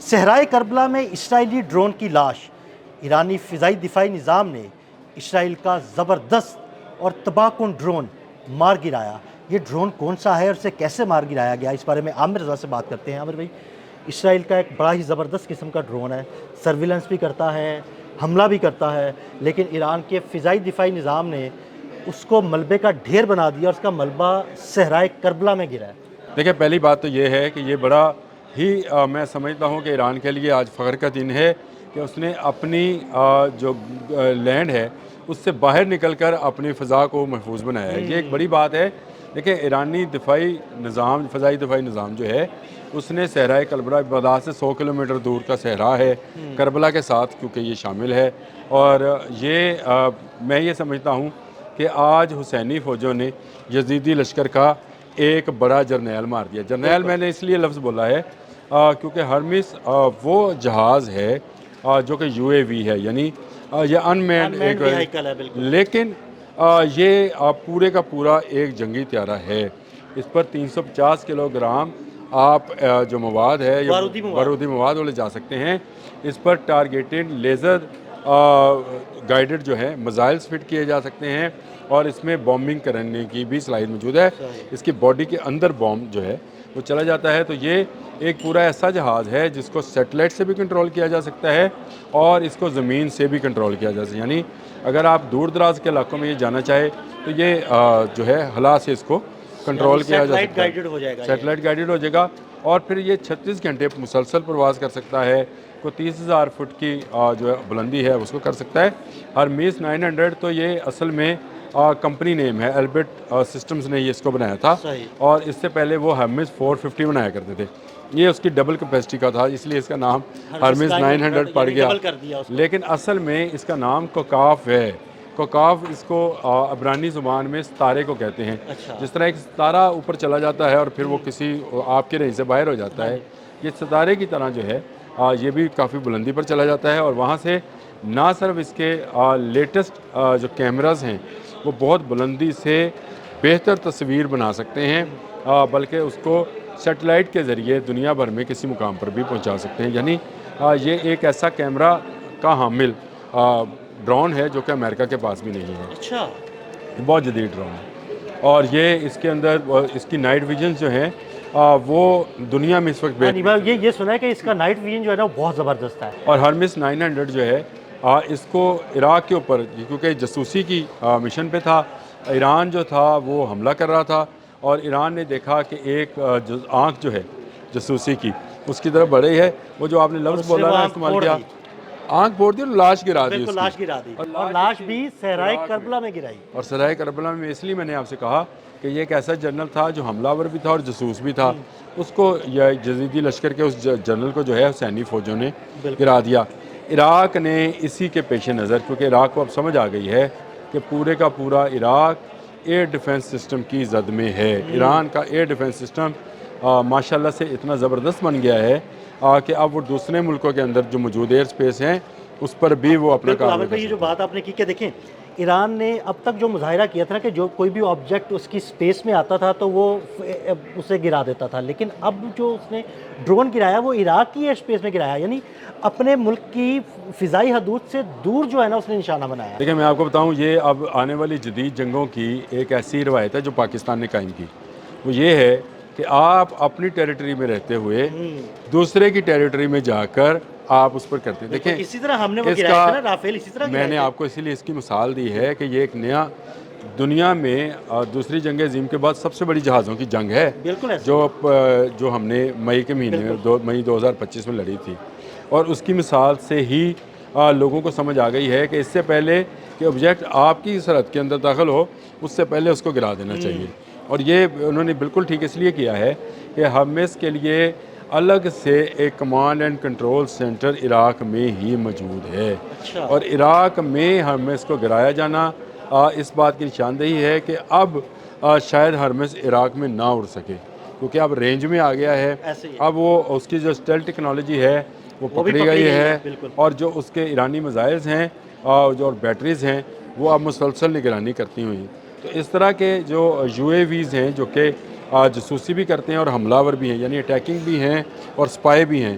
صحرائے کربلا میں اسرائیلی ڈرون کی لاش، ایرانی فضائی دفاعی نظام نے اسرائیل کا زبردست اور تباہ کن ڈرون مار گرایا۔ یہ ڈرون کون سا ہے اور اسے کیسے مار گرایا گیا، اس بارے میں عامر رضا سے بات کرتے ہیں۔ عامر بھائی، اسرائیل کا ایک بڑا ہی زبردست قسم کا ڈرون ہے، سرویلنس بھی کرتا ہے، حملہ بھی کرتا ہے، لیکن ایران کے فضائی دفاعی نظام نے اس کو ملبے کا ڈھیر بنا دیا اور اس کا ملبہ صحرائے کربلا میں گرا ہے۔ دیکھیں، پہلی بات تو یہ ہے کہ یہ بڑا ہی میں سمجھتا ہوں کہ ایران کے لیے آج فخر کا دن ہے کہ اس نے اپنی جو لینڈ ہے اس سے باہر نکل کر اپنی فضا کو محفوظ بنایا ہے۔ یہ ایک بڑی بات ہے۔ دیکھیں، ایرانی دفاعی نظام، فضائی دفاعی نظام جو ہے اس نے صحرائے کربلا بغداد سے 100 کلومیٹر دور کا صحرا ہے، کربلا کے ساتھ کیونکہ یہ شامل ہے، اور یہ میں یہ سمجھتا ہوں کہ آج حسینی فوجوں نے یزیدی لشکر کا ایک بڑا جرنیل مار دیا۔ جرنیل میں نے اس لیے لفظ بولا ہے کیونکہ ہرمس وہ جہاز ہے جو کہ UAV ہے، یعنی یہ انمینڈ لیکن یہ پورے کا پورا ایک جنگی طیارہ ہے۔ اس پر 350 کلو گرام آپ جو مواد ہے بارودی مواد وہ لے جا سکتے ہیں۔ اس پر ٹارگیٹڈ لیزر گائیڈڈ جو ہے میزائلز فٹ کیے جا سکتے ہیں، اور اس میں بومبنگ کرنے کی بھی صلاحیت موجود ہے۔ اس کی باڈی کے اندر بومب جو ہے وہ چلا جاتا ہے۔ تو یہ ایک پورا ایسا جہاز ہے جس کو سیٹلائٹ سے بھی کنٹرول کیا جا سکتا ہے اور اس کو زمین سے بھی کنٹرول کیا جا سکتا ہے، یعنی اگر آپ دور دراز کے علاقوں میں یہ جانا چاہے تو یہ جو ہے ہلا سے اس کو کنٹرول کیا جا سکتا ہے، سیٹلائٹ گائیڈڈ ہو جائے گا، اور پھر یہ 36 گھنٹے مسلسل پرواز کر سکتا ہے۔ کو 30,000 فٹ کی جو ہے بلندی ہے اس کو کر سکتا ہے۔ ہرمیس 900 تو یہ اصل میں کمپنی نیم ہے، البرٹ سسٹمز نے یہ اس کو بنایا تھا، اور اس سے پہلے وہ ہرمیس 450 بنایا کرتے تھے۔ یہ اس کی ڈبل کیپیسٹی کا تھا، اس لیے اس کا نام ہرمیس 900 پڑ گیا، لیکن اصل میں اس کا نام کوکاف ہے۔ کوکاف اس کو عبرانی زبان میں ستارے کو کہتے ہیں۔ جس طرح ایک ستارہ اوپر چلا جاتا ہے اور پھر وہ کسی آپ کے رہی سے باہر ہو جاتا ہے، یہ ستارے کی طرح جو ہے یہ بھی کافی بلندی پر چلا جاتا ہے، اور وہاں سے نہ صرف اس کے لیٹسٹ جو کیمراز ہیں وہ بہت بلندی سے بہتر تصویر بنا سکتے ہیں، بلکہ اس کو سیٹلائٹ کے ذریعے دنیا بھر میں کسی مقام پر بھی پہنچا سکتے ہیں۔ یعنی یہ ایک ایسا کیمرہ کا حامل ڈرون ہے جو کہ امریکہ کے پاس بھی نہیں ہے۔ اچھا، بہت جدید ڈرون ہے، اور یہ اس کے اندر اس کی نائٹ ویژنز جو ہیں وہ دنیا میں اس وقت یہ سنا ہے کہ اس کا نائٹ ویژن جو ہے نا وہ بہت زبردست ہے، اور ہرمس 900 جو ہے اس کو عراق کے اوپر، کیونکہ جاسوسی کی مشن پہ تھا، ایران جو تھا وہ حملہ کر رہا تھا، اور ایران نے دیکھا کہ ایک آنکھ جو ہے جاسوسی کی اس کی طرف بڑھ رہی ہے، وہ جو آپ نے لفظ بولا نا استعمال کیا، آنکھ پھوڑ دی اور لاش گرا دی، اور لاش بھی صحرائے کربلا میں گرائی۔ اور صحرائے کربلا میں اس لیے میں نے آپ سے کہا کہ یہ ایک ایسا جنرل تھا جو حملہ آور بھی تھا اور جاسوس بھی تھا، اس کو یزیدی لشکر کے اس جنرل کو جو ہے حسینی فوجوں نے گرا دیا۔ عراق نے اسی کے پیش نظر، کیونکہ عراق کو اب سمجھ آ گئی ہے کہ پورے کا پورا عراق ایئر ڈیفنس سسٹم کی زد میں ہے۔ ایران کا ایئر ڈیفنس سسٹم ماشاءاللہ سے اتنا زبردست بن گیا ہے کہ اب وہ دوسرے ملکوں کے اندر جو موجود ایئر سپیس ہیں اس پر بھی وہ اپنا کام کرتے ہیں۔ یہ جو بات آپ نے کی کہ دیکھیں، ایران نے اب تک جو مظاہرہ کیا تھا کہ جو کوئی بھی آبجیکٹ اس کی سپیس میں آتا تھا تو وہ اسے گرا دیتا تھا، لیکن اب جو اس نے ڈرون گرایا وہ عراق کی ایئر سپیس میں گرایا، یعنی اپنے ملک کی فضائی حدود سے دور جو ہے نا اس نے نشانہ بنایا۔ دیکھیں، میں آپ کو بتاؤں، یہ اب آنے والی جدید جنگوں کی ایک ایسی روایت ہے جو پاکستان نے قائم کی، وہ یہ ہے کہ آپ اپنی ٹیریٹری میں رہتے ہوئے دوسرے کی ٹیریٹری میں جا کر آپ اس پر کرتے ہیں۔ دیکھیں، اسی طرح ہم نے وہ گرایا تھا نا رافیل، اسی طرح میں نے آپ کو اسی لیے اس کی مثال دی ہے کہ یہ ایک نیا دنیا میں دوسری جنگ عظیم کے بعد سب سے بڑی جہازوں کی جنگ ہے، جو ہم نے مئی کے مہینے میں مئی 2025 میں لڑی تھی، اور اس کی مثال سے ہی لوگوں کو سمجھ آ گئی ہے کہ اس سے پہلے کہ آبجیکٹ آپ کی سرحد کے اندر داخل ہو اس سے پہلے اس کو گرا دینا چاہیے، اور یہ انہوں نے بالکل ٹھیک اس لیے کیا ہے کہ ہرمس کے لیے الگ سے ایک command and control centre Iraq میں ہی موجود ہے، اور عراق میں ہرمس کو گرایا جانا اس بات کی نشاندہی ہے کہ اب شاید ہرمس عراق میں نہ اڑ سکے، کیونکہ اب رینج میں آ گیا ہے، اب وہ اس کی جو اسٹیل ٹیکنالوجی ہے وہ پکڑی گئی ہے، اور جو اس کے ایرانی میزائلز ہیں جو بیٹریز ہیں وہ اب مسلسل نگرانی کرتی ہوئی، تو اس طرح کے جو UAVs ہیں جو کہ جاسوسی بھی کرتے ہیں اور حملہ آور بھی ہیں، یعنی اٹیکنگ بھی ہیں اور سپائی بھی ہیں،